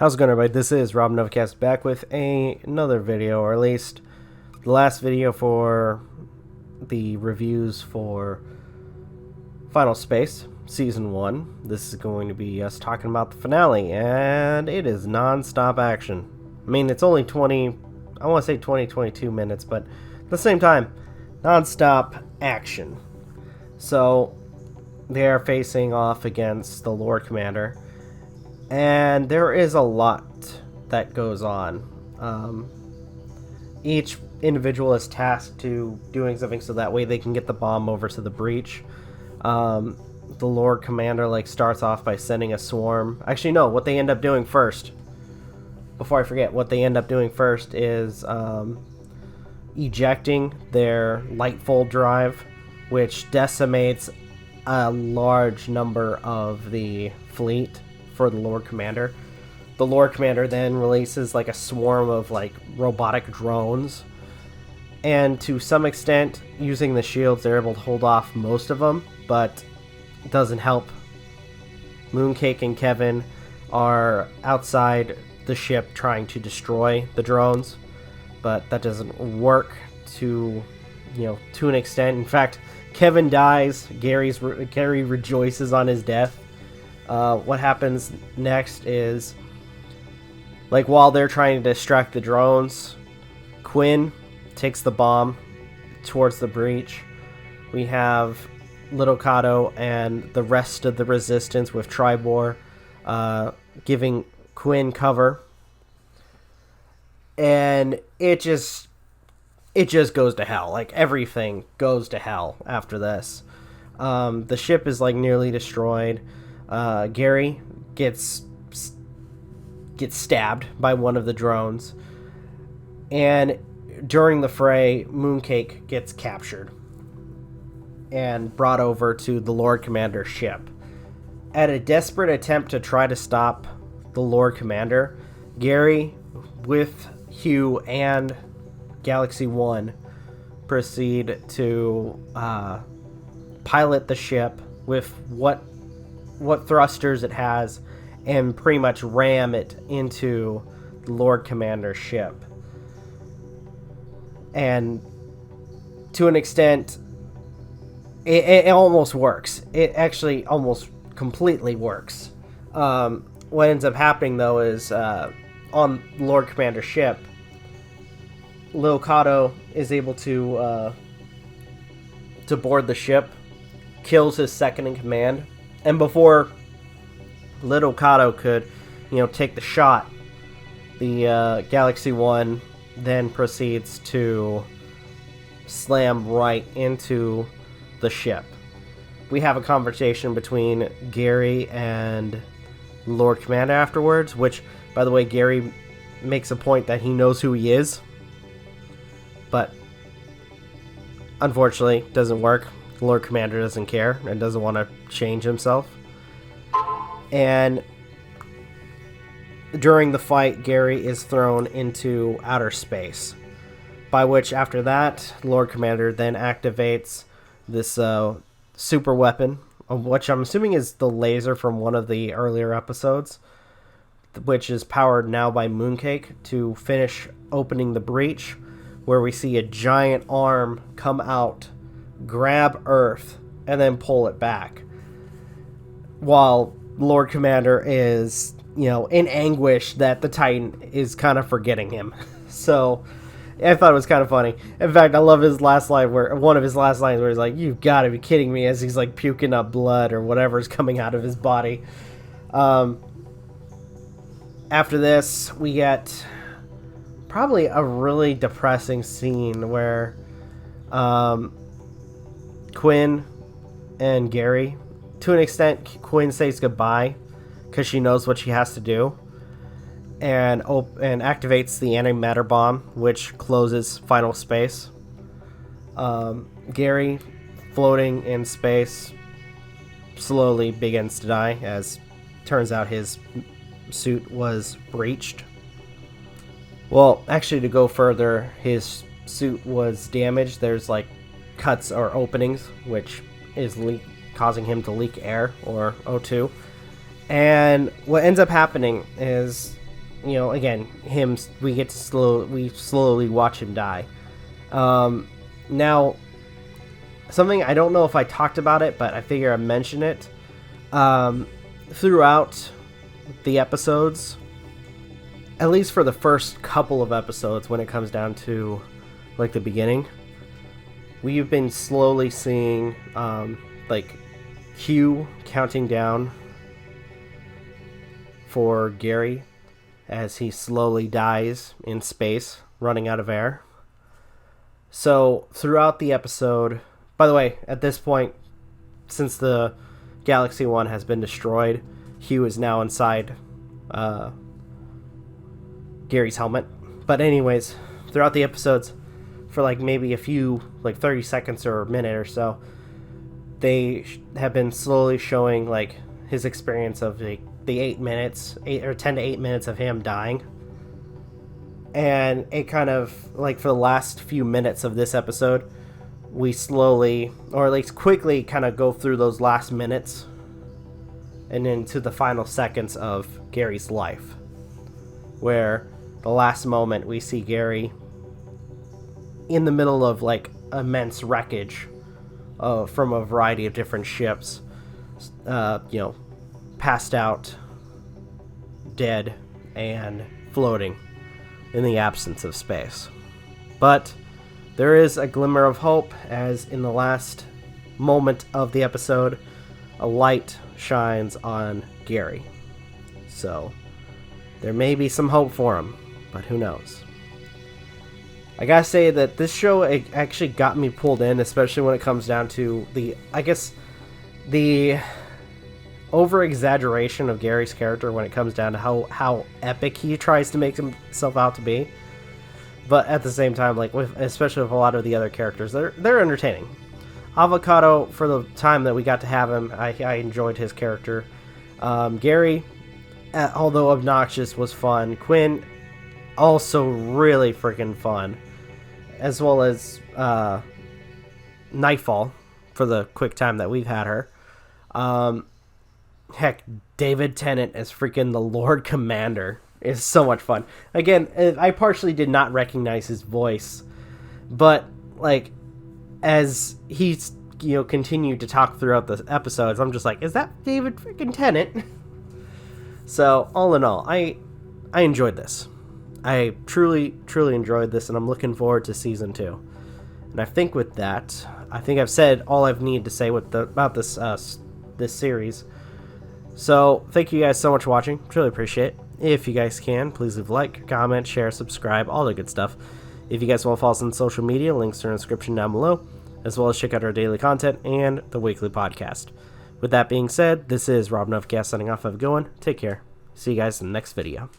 How's it going, everybody? This is Rob Novakast back with another video, or at least the last video for the reviews for Final Space Season 1. This is going to be us talking about the finale, and it is non-stop action. I mean, it's only 22 minutes, but at the same time, non-stop action. So, they are facing off against the Lord Commander. And there is a lot that goes on. Each individual is tasked to doing something so that way they can get the bomb over to the breach. The Lord Commander starts off by sending a swarm. Actually, no, what they end up doing first, before I forget, what they end up doing first is ejecting their Lightfold drive, which decimates a large number of the fleet for the Lord Commander. The Lord Commander then releases a swarm of robotic drones, and to some extent, using the shields, they're able to hold off most of them, but it doesn't help. Mooncake and Kevin are outside the ship trying to destroy the drones, but that doesn't work to an extent. In fact, Kevin dies. Gary rejoices on his death. What happens next is, while they're trying to distract the drones, Quinn takes the bomb towards the breach. We have Little Kato and the rest of the resistance with Tribor giving Quinn cover. And it just goes to hell. Everything goes to hell after this. The ship is nearly destroyed. Gary gets stabbed by one of the drones, and during the fray, Mooncake gets captured and brought over to the Lord Commander's ship. At a desperate attempt to try to stop the Lord Commander, Gary, with Hugh and Galaxy 1, proceed to pilot the ship with what thrusters it has and pretty much ram it into the Lord Commander's ship. And to an extent, it almost works. It actually almost completely works. What ends up happening, though, is on Lord Commander's ship, Lil Kato is able to board the ship, kills his second in command. And before Little Kato could, take the shot, the Galaxy 1 then proceeds to slam right into the ship. We have a conversation between Gary and Lord Commander afterwards, which, by the way, Gary makes a point that he knows who he is, but unfortunately doesn't work. The Lord Commander doesn't care and doesn't want to change himself. And during the fight, Gary is thrown into outer space, by which after that, Lord Commander then activates this super weapon, which I'm assuming is the laser from one of the earlier episodes, which is powered now by Mooncake to finish opening the breach, where we see a giant arm come out, grab Earth, and then pull it back, while Lord Commander is, in anguish that the Titan is kind of forgetting him. So, I thought it was kind of funny. In fact, I love his last line, one of his last lines where he's like, "You've got to be kidding me," as he's puking up blood or whatever's coming out of his body. After this, we get probably a really depressing scene where Quinn and Gary, to an extent, Quinn says goodbye because she knows what she has to do, and activates the antimatter bomb, which closes Final Space. Gary, floating in space, slowly begins to die, as turns out his suit was breached. Well, actually, to go further, his suit was damaged. There's cuts or openings, which is causing him to leak air or O2. And what ends up happening is again, we slowly watch him die. Now, something I don't know if I talked about it, but I figure I mention it. Throughout the episodes, at least for the first couple of episodes, when it comes down to like the beginning, we've been slowly seeing like Q counting down for Gary as he slowly dies in space, running out of air. So throughout the episode, by the way, at this point, since the Galaxy 1 has been destroyed, Hugh is now inside Gary's helmet. But anyways, throughout the episodes, for like maybe a few, like 30 seconds or a minute or so, they have been slowly showing like his experience of the 10 to 8 minutes of him dying. And it kind of, like, for the last few minutes of this episode, we slowly, or at least quickly, kind of go through those last minutes and into the final seconds of Gary's life, where the last moment we see Gary in the middle of like immense wreckage from a variety of different ships, passed out, dead, and floating in the absence of space. But there is a glimmer of hope, as in the last moment of the episode, a light shines on Gary. So there may be some hope for him, but who knows? I gotta say that this show actually got me pulled in, especially when it comes down to the over-exaggeration of Gary's character when it comes down to how epic he tries to make himself out to be. But at the same time, like especially with a lot of the other characters, they're entertaining. Avocado, for the time that we got to have him, I enjoyed his character. Gary, although obnoxious, was fun. Quinn, also really freaking fun. As well as Nightfall, for the quick time that we've had her. Heck, David Tennant as freaking the Lord Commander is so much fun. Again, I partially did not recognize his voice, but like as he's continued to talk throughout the episodes, I'm just like, is that David freaking Tennant? So all in all, I enjoyed this. I truly enjoyed this, and I'm looking forward to season 2. And I think with that, I think I've said all I've needed to say about this series. So thank you guys so much for watching. Truly appreciate it. If you guys can, please leave a like, comment, share, subscribe, all the good stuff. If you guys want to follow us on social media, links are in the description down below, as well as check out our daily content and the weekly podcast. With that being said, this is Rob Novakast signing off. Have a good one. Take care. See you guys in the next video.